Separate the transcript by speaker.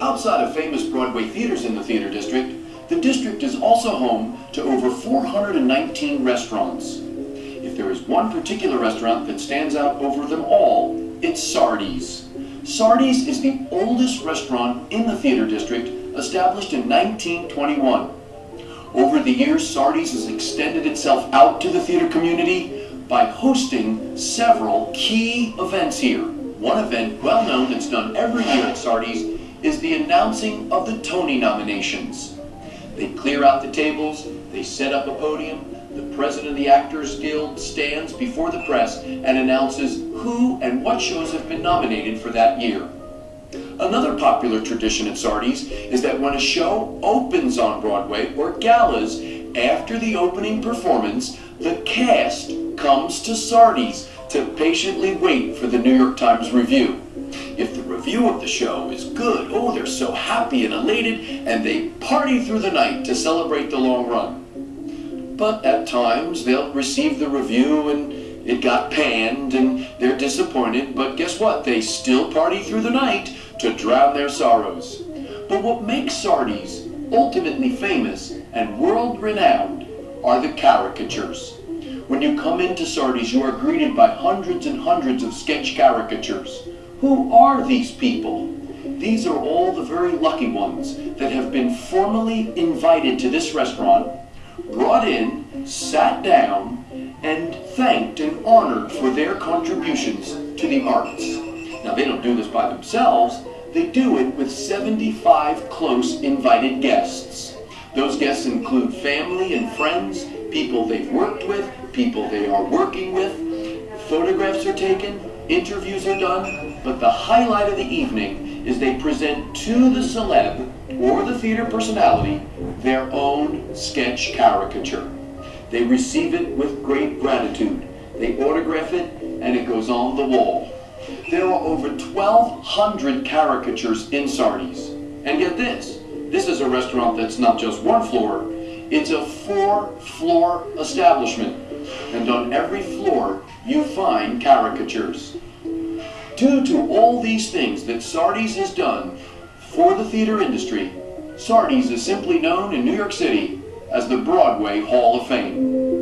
Speaker 1: Outside of famous Broadway theaters in the theater district, the district is also home to over 419 restaurants. If there is one particular restaurant that stands out over them all, it's Sardi's. Sardi's is the oldest restaurant in the theater district, established in 1921. Over the years, Sardi's has extended itself out to the theater community by hosting several key events here. One event well known that's done every year at Sardi's is the announcing of the Tony nominations. They clear out the tables, they set up a podium, the president of the Actors Guild stands before the press and announces who and what shows have been nominated for that year. Another popular tradition at Sardi's is that when a show opens on Broadway or galas, after the opening performance, the cast comes to Sardi's to patiently wait for the New York Times review. If the review of the show is good, oh, they're so happy and elated, and they party through the night to celebrate the long run. But at times, they'll receive the review and it got panned and they're disappointed, but guess what? They still party through the night to drown their sorrows. But what makes Sardi's ultimately famous and world-renowned are the caricatures. When you come into Sardi's, you are greeted by hundreds and hundreds of sketch caricatures. Who are these people? These are all the very lucky ones that have been formally invited to this restaurant, brought in, sat down, and thanked and honored for their contributions to the arts. Now, they don't do this by themselves. They do it with 75 close invited guests. Those guests include family and friends, people they've worked with, people they are working with. Photographs are taken, interviews are done, but the highlight of the evening is they present to the celeb or the theater personality their own sketch caricature. They receive it with great gratitude. They autograph it, and it goes on the wall. There are over 1,200 caricatures in Sardi's. And get this, this is a restaurant that's not just one floor, it's a 4-floor establishment. And on every floor, you find caricatures. Due to all these things that Sardi's has done for the theater industry, Sardi's is simply known in New York City as the Broadway Hall of Fame.